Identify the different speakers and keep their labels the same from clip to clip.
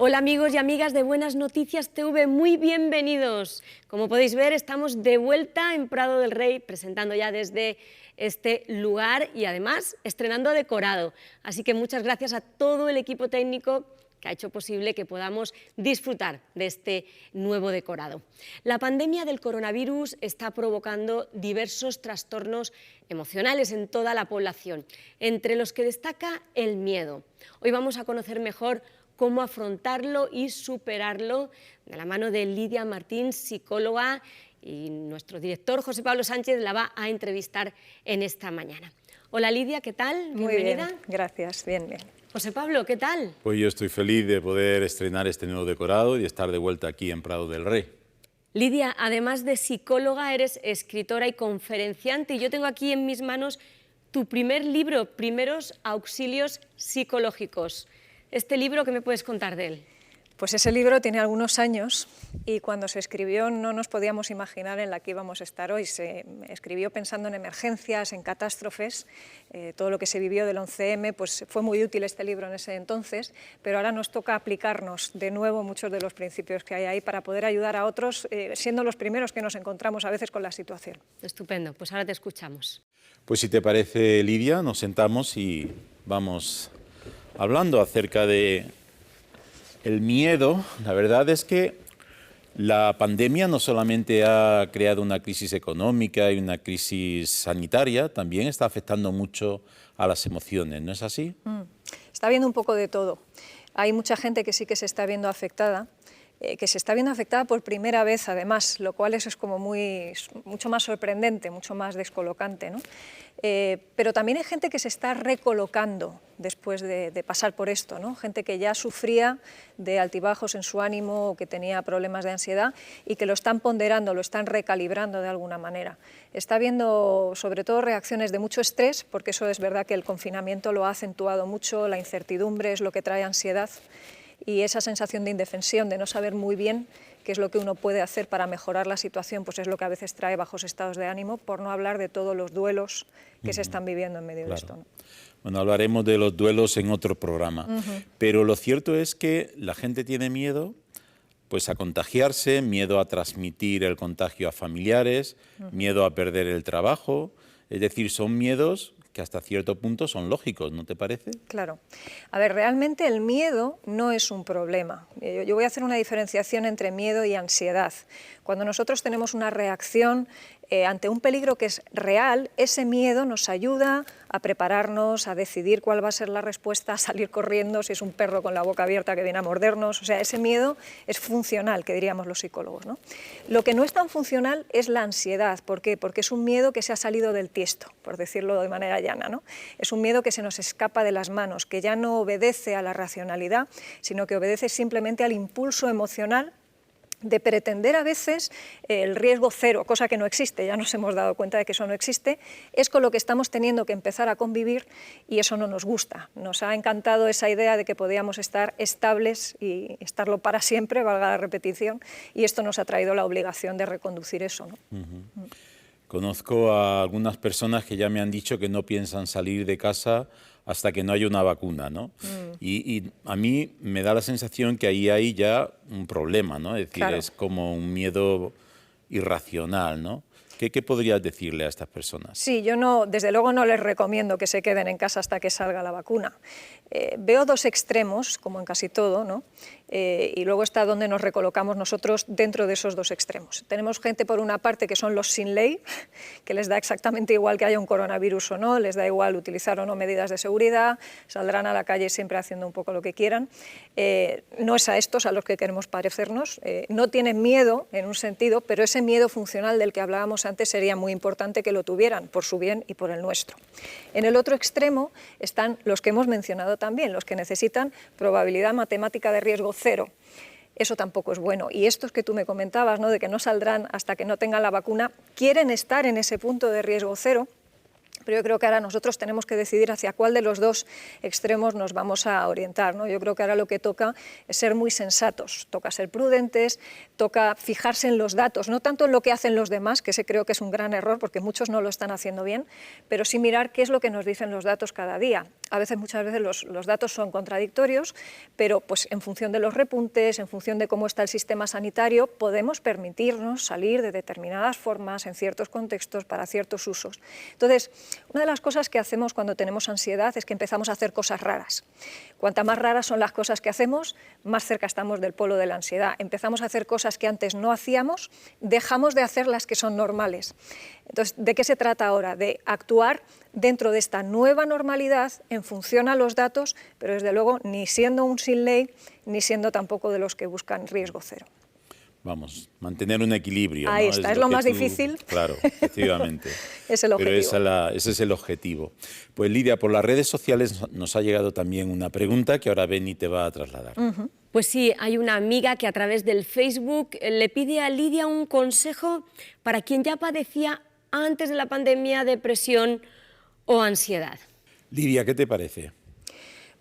Speaker 1: Hola amigos y amigas de Buenas Noticias TV, muy bienvenidos. Como podéis ver, estamos de vuelta en Prado del Rey, presentando ya desde este lugar y además estrenando decorado. Así que muchas gracias a todo el equipo técnico que ha hecho posible que podamos disfrutar de este nuevo decorado. La pandemia del coronavirus está provocando diversos trastornos emocionales en toda la población, entre los que destaca el miedo. Hoy vamos a conocer mejor cómo afrontarlo y superarlo de la mano de Lidia Martín, psicóloga, y nuestro director José Pablo Sánchez la va a entrevistar en esta mañana. Hola Lidia, ¿qué tal?
Speaker 2: Muy
Speaker 1: Bienvenida.
Speaker 2: bien, gracias, bien.
Speaker 1: José Pablo, ¿qué tal?
Speaker 3: Pues yo estoy feliz de poder estrenar este nuevo decorado y estar de vuelta aquí en Prado del Rey.
Speaker 1: Lidia, además de psicóloga, eres escritora y conferenciante, y yo tengo aquí en mis manos tu primer libro, Primeros Auxilios Psicológicos. Este libro, ¿qué me puedes contar de él?
Speaker 2: Pues ese libro tiene algunos años y cuando se escribió no nos podíamos imaginar en la que íbamos a estar hoy. Se escribió pensando en emergencias, en catástrofes, todo lo que se vivió del 11M, pues fue muy útil este libro en ese entonces, pero ahora nos toca aplicarnos de nuevo muchos de los principios que hay ahí para poder ayudar a otros, siendo los primeros que nos encontramos a veces con la situación.
Speaker 1: Estupendo, pues ahora te escuchamos.
Speaker 3: Pues si te parece, Lidia, nos sentamos y vamos hablando acerca de el miedo. La verdad es que la pandemia no solamente ha creado una crisis económica y una crisis sanitaria, también está afectando mucho a las emociones, ¿no es así?
Speaker 2: Está viendo un poco de todo. Hay mucha gente que sí que se está viendo afectada, por primera vez además, lo cual eso es como mucho más sorprendente, mucho más descolocante, ¿no? Pero también hay gente que se está recolocando después de pasar por esto, ¿no? Gente que ya sufría de altibajos en su ánimo o que tenía problemas de ansiedad y que lo están ponderando, lo están recalibrando de alguna manera. Está habiendo sobre todo reacciones de mucho estrés, porque eso es verdad que el confinamiento lo ha acentuado mucho, la incertidumbre es lo que trae ansiedad, y esa sensación de indefensión, de no saber muy bien qué es lo que uno puede hacer para mejorar la situación, pues es lo que a veces trae bajos estados de ánimo, por no hablar de todos los duelos que se están viviendo en medio de esto, ¿no?
Speaker 3: Bueno, hablaremos de los duelos en otro programa, pero lo cierto es que la gente tiene miedo pues a contagiarse, miedo a transmitir el contagio a familiares, miedo a perder el trabajo, es decir, son miedos que hasta cierto punto son lógicos, ¿no te parece?
Speaker 2: Claro. A ver, realmente el miedo no es un problema. Yo voy a hacer una diferenciación entre miedo y ansiedad. Cuando nosotros tenemos una reacción ante un peligro que es real, ese miedo nos ayuda a prepararnos, a decidir cuál va a ser la respuesta, a salir corriendo si es un perro con la boca abierta que viene a mordernos. O sea, ese miedo es funcional, que diríamos los psicólogos, ¿no? Lo que no es tan funcional es la ansiedad. ¿Por qué? Porque es un miedo que se ha salido del tiesto, por decirlo de manera llana, ¿no? Es un miedo que se nos escapa de las manos, que ya no obedece a la racionalidad, sino que obedece simplemente al impulso emocional de pretender a veces el riesgo cero, cosa que no existe, ya nos hemos dado cuenta de que eso no existe, es con lo que estamos teniendo que empezar a convivir y eso no nos gusta. Nos ha encantado esa idea de que podíamos estar estables y estarlo para siempre, valga la repetición, y esto nos ha traído la obligación de reconducir eso, ¿no?
Speaker 3: Conozco a algunas personas que ya me han dicho que no piensan salir de casa hasta que no haya una vacuna, ¿no? Y a mí me da la sensación que ahí hay ya un problema, ¿no? Es decir,
Speaker 2: Claro.
Speaker 3: Es como un miedo irracional, ¿no? ¿Qué podrías decirle a estas personas?
Speaker 2: Sí, yo no, desde luego no les recomiendo que se queden en casa hasta que salga la vacuna. Veo dos extremos, como en casi todo, ¿no? Y luego está donde nos recolocamos nosotros dentro de esos dos extremos. Tenemos gente, por una parte, que son los sin ley, que les da exactamente igual que haya un coronavirus o no, les da igual utilizar o no medidas de seguridad, saldrán a la calle siempre haciendo un poco lo que quieran. No es a estos a los que queremos parecernos, no tienen miedo en un sentido, pero ese miedo funcional del que hablábamos antes sería muy importante que lo tuvieran, por su bien y por el nuestro. En el otro extremo están los que hemos mencionado también, los que necesitan probabilidad matemática de riesgo cero. Eso tampoco es bueno. Y estos que tú me comentabas, ¿no?, de que no saldrán hasta que no tengan la vacuna, quieren estar en ese punto de riesgo cero, pero yo creo que ahora nosotros tenemos que decidir hacia cuál de los dos extremos nos vamos a orientar, ¿no? Yo creo que ahora lo que toca es ser muy sensatos, toca ser prudentes, toca fijarse en los datos, no tanto en lo que hacen los demás, que ese creo que es un gran error porque muchos no lo están haciendo bien, pero sí mirar qué es lo que nos dicen los datos cada día. muchas veces los datos son contradictorios, pero pues en función de los repuntes, en función de cómo está el sistema sanitario, podemos permitirnos salir de determinadas formas en ciertos contextos para ciertos usos. Entonces, una de las cosas que hacemos cuando tenemos ansiedad es que empezamos a hacer cosas raras. Cuanta más raras son las cosas que hacemos, más cerca estamos del polo de la ansiedad. Empezamos a hacer cosas que antes no hacíamos, dejamos de hacer las que son normales. Entonces, ¿de qué se trata ahora? De actuar dentro de esta nueva normalidad en función a los datos, pero desde luego ni siendo un sin ley, ni siendo tampoco de los que buscan riesgo cero.
Speaker 3: Vamos, mantener un equilibrio.
Speaker 2: Ahí
Speaker 3: ¿no?
Speaker 2: está, es lo más difícil.
Speaker 3: Claro, efectivamente.
Speaker 2: Es el objetivo.
Speaker 3: Pero ese es el objetivo. Pues Lidia, por las redes sociales nos ha llegado también una pregunta que ahora Beni te va a trasladar.
Speaker 1: Pues sí, hay una amiga que a través del Facebook le pide a Lidia un consejo para quien ya padecía antes de la pandemia depresión o ansiedad.
Speaker 3: Lidia, ¿qué te parece?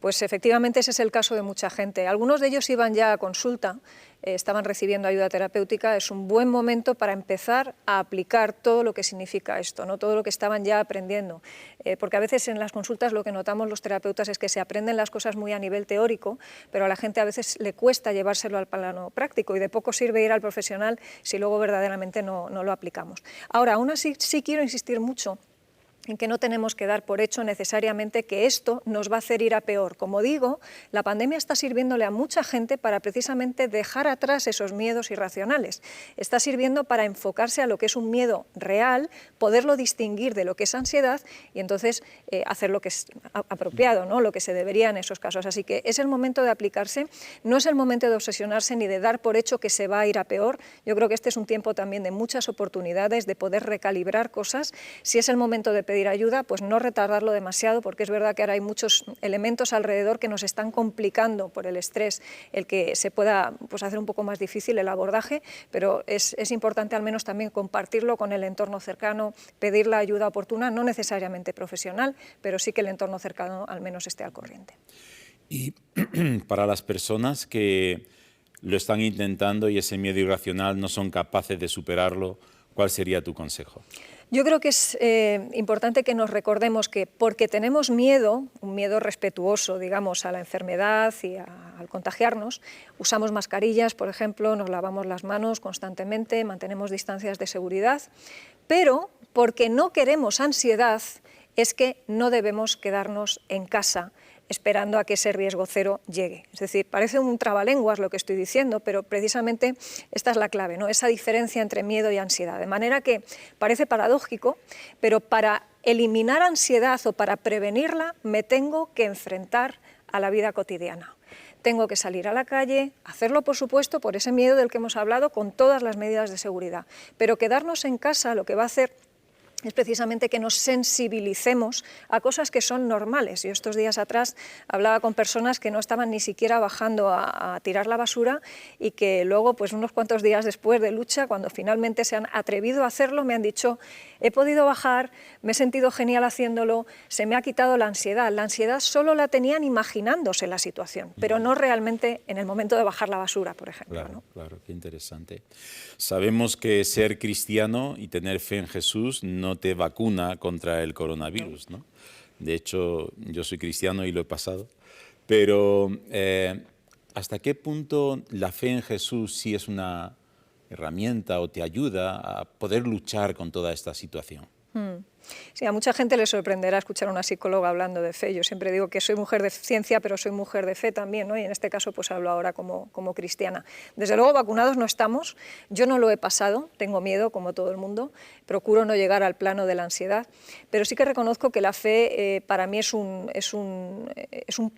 Speaker 2: Pues efectivamente ese es el caso de mucha gente. Algunos de ellos iban ya a consulta, estaban recibiendo ayuda terapéutica. Es un buen momento para empezar a aplicar todo lo que significa esto, ¿no? Todo lo que estaban ya aprendiendo. Porque a veces en las consultas lo que notamos los terapeutas es que se aprenden las cosas muy a nivel teórico, pero a la gente a veces le cuesta llevárselo al plano práctico y de poco sirve ir al profesional si luego verdaderamente no lo aplicamos. Ahora, aún así sí quiero insistir mucho en que no tenemos que dar por hecho necesariamente que esto nos va a hacer ir a peor. Como digo, la pandemia está sirviéndole a mucha gente para precisamente dejar atrás esos miedos irracionales. Está sirviendo para enfocarse a lo que es un miedo real, poderlo distinguir de lo que es ansiedad y entonces hacer lo que es apropiado, ¿no? Lo que se debería en esos casos. Así que es el momento de aplicarse, no es el momento de obsesionarse ni de dar por hecho que se va a ir a peor. Yo creo que este es un tiempo también de muchas oportunidades, de poder recalibrar cosas. Si es el momento de pedir ayuda, pues no retardarlo demasiado, porque es verdad que ahora hay muchos elementos alrededor que nos están complicando por el estrés, el que se pueda pues, hacer un poco más difícil el abordaje, pero es importante al menos también compartirlo con el entorno cercano, pedir la ayuda oportuna, no necesariamente profesional, pero sí que el entorno cercano al menos esté al corriente.
Speaker 3: Y para las personas que lo están intentando y ese miedo irracional no son capaces de superarlo, ¿cuál sería tu consejo?
Speaker 2: Yo creo que es importante que nos recordemos que porque tenemos miedo, un miedo respetuoso, digamos, a la enfermedad y al contagiarnos, usamos mascarillas, por ejemplo, nos lavamos las manos constantemente, mantenemos distancias de seguridad, pero porque no queremos ansiedad es que no debemos quedarnos en casa esperando a que ese riesgo cero llegue. Es decir, parece un trabalenguas lo que estoy diciendo, pero precisamente esta es la clave, ¿no? Esa diferencia entre miedo y ansiedad. De manera que parece paradójico, pero para eliminar ansiedad o para prevenirla me tengo que enfrentar a la vida cotidiana. Tengo que salir a la calle, hacerlo por supuesto por ese miedo del que hemos hablado con todas las medidas de seguridad, pero quedarnos en casa lo que va a hacer es precisamente que nos sensibilicemos a cosas que son normales. Yo estos días atrás hablaba con personas que no estaban ni siquiera bajando a tirar la basura y que luego, pues unos cuantos días después de lucha, cuando finalmente se han atrevido a hacerlo, me han dicho, he podido bajar, me he sentido genial haciéndolo, se me ha quitado la ansiedad. La ansiedad solo la tenían imaginándose la situación, pero no realmente en el momento de bajar la basura, por ejemplo.
Speaker 3: Claro,
Speaker 2: ¿no?
Speaker 3: claro, qué interesante. Sabemos que ser cristiano y tener fe en Jesús no te vacuna contra el coronavirus, ¿no? De hecho, yo soy cristiano y lo he pasado, pero ¿hasta qué punto la fe en Jesús sí es una herramienta o te ayuda a poder luchar con toda esta situación?
Speaker 2: Sí, a mucha gente le sorprenderá escuchar a una psicóloga hablando de fe. Yo siempre digo que soy mujer de ciencia, pero soy mujer de fe también, ¿no? Y en este caso pues hablo ahora como cristiana. Desde luego vacunados no estamos, yo no lo he pasado, tengo miedo como todo el mundo, procuro no llegar al plano de la ansiedad, pero sí que reconozco que la fe para mí es un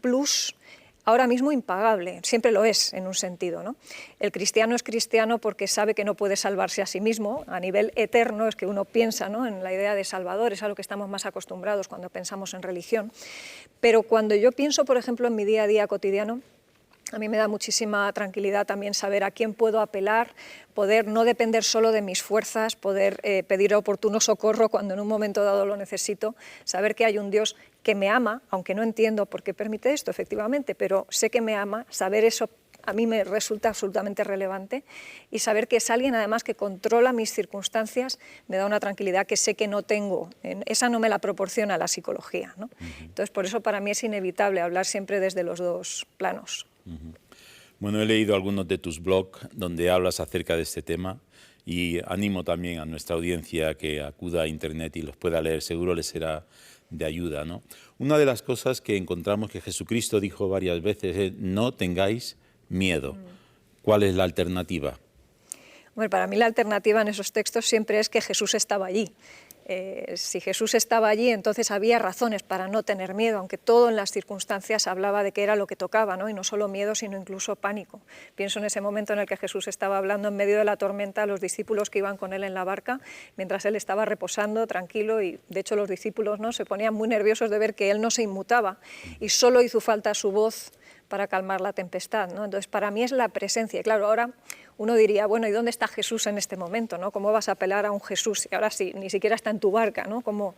Speaker 2: plus ahora mismo impagable, siempre lo es en un sentido, ¿no? El cristiano es cristiano porque sabe que no puede salvarse a sí mismo, a nivel eterno es que uno piensa, ¿no?, en la idea de salvador, es a lo que estamos más acostumbrados cuando pensamos en religión, pero cuando yo pienso, por ejemplo, en mi día a día cotidiano, a mí me da muchísima tranquilidad también saber a quién puedo apelar, poder no depender solo de mis fuerzas, poder pedir oportuno socorro cuando en un momento dado lo necesito, saber que hay un Dios que me ama, aunque no entiendo por qué permite esto, efectivamente, pero sé que me ama, saber eso a mí me resulta absolutamente relevante, y saber que es alguien además que controla mis circunstancias me da una tranquilidad que sé que no tengo, esa no me la proporciona la psicología, ¿no? Entonces por eso para mí es inevitable hablar siempre desde los dos planos.
Speaker 3: Bueno, he leído algunos de tus blogs donde hablas acerca de este tema y animo también a nuestra audiencia a que acuda a internet y los pueda leer, seguro les será de ayuda, ¿no? Una de las cosas que encontramos que Jesucristo dijo varias veces es: no tengáis miedo. ¿Cuál es la alternativa?
Speaker 2: Bueno, para mí la alternativa en esos textos siempre es que Jesús estaba allí. Si Jesús estaba allí, entonces había razones para no tener miedo, aunque todo en las circunstancias hablaba de que era lo que tocaba, ¿no? Y no solo miedo, sino incluso pánico. Pienso en ese momento en el que Jesús estaba hablando en medio de la tormenta a los discípulos que iban con él en la barca, mientras él estaba reposando, tranquilo, y de hecho los discípulos, ¿no?, se ponían muy nerviosos de ver que él no se inmutaba y solo hizo falta su voz para calmar la tempestad, ¿no? Entonces, para mí es la presencia. Y claro, ahora uno diría, bueno, ¿y dónde está Jesús en este momento, ¿no? ¿Cómo vas a apelar a un Jesús? Y ahora sí, ni siquiera está en tu barca, ¿no? Como,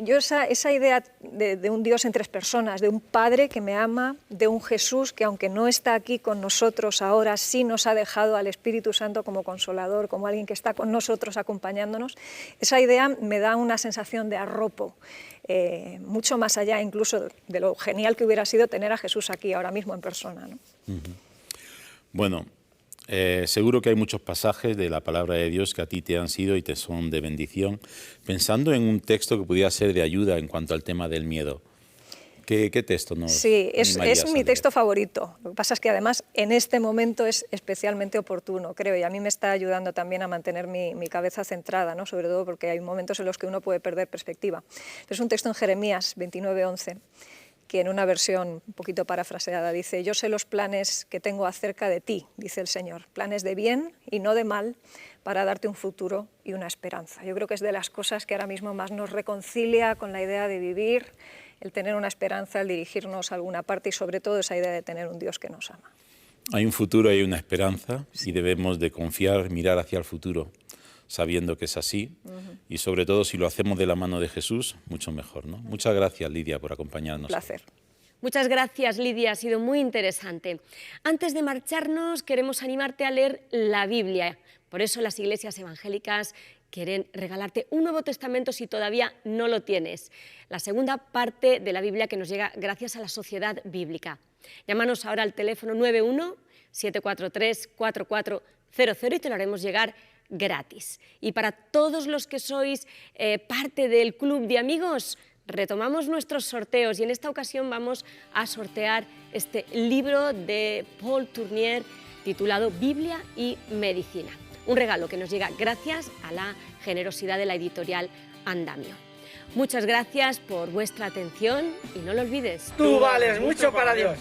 Speaker 2: yo esa idea de un Dios en tres personas, de un Padre que me ama, de un Jesús que aunque no está aquí con nosotros ahora, sí nos ha dejado al Espíritu Santo como consolador, como alguien que está con nosotros acompañándonos, esa idea me da una sensación de arropo, mucho más allá incluso de lo genial que hubiera sido tener a Jesús aquí ahora mismo en persona, ¿no?
Speaker 3: Bueno, seguro que hay muchos pasajes de la palabra de Dios que a ti te han sido y te son de bendición. Pensando en un texto que pudiera ser de ayuda en cuanto al tema del miedo, ¿qué texto nos
Speaker 2: Sí, es mi
Speaker 3: leer?
Speaker 2: texto favorito. Lo que pasa es que además en este momento es especialmente oportuno, creo, y a mí me está ayudando también a mantener mi cabeza centrada, ¿no? Sobre todo porque hay momentos en los que uno puede perder perspectiva. Es un texto en Jeremías 29:11, que en una versión un poquito parafraseada dice: yo sé los planes que tengo acerca de ti, dice el Señor, planes de bien y no de mal, para darte un futuro y una esperanza. Yo creo que es de las cosas que ahora mismo más nos reconcilia con la idea de vivir, el tener una esperanza, el dirigirnos a alguna parte y sobre todo esa idea de tener un Dios que nos ama.
Speaker 3: Hay un futuro, hay una esperanza y debemos de confiar, mirar hacia el futuro, sabiendo que es así, y sobre todo si lo hacemos de la mano de Jesús, mucho mejor, ¿no? Muchas gracias, Lidia, por acompañarnos.
Speaker 2: Un placer.
Speaker 1: Muchas gracias, Lidia, ha sido muy interesante. Antes de marcharnos, queremos animarte a leer la Biblia. Por eso las iglesias evangélicas quieren regalarte un Nuevo Testamento si todavía no lo tienes. La segunda parte de la Biblia que nos llega gracias a la Sociedad Bíblica. Llámanos ahora al teléfono 91-743-4400 y te lo haremos llegar gratis. Y para todos los que sois parte del club de amigos, retomamos nuestros sorteos y en esta ocasión vamos a sortear este libro de Paul Tournier titulado Biblia y Medicina. Un regalo que nos llega gracias a la generosidad de la editorial Andamio. Muchas gracias por vuestra atención y no lo olvides.
Speaker 4: Tú vales mucho para Dios.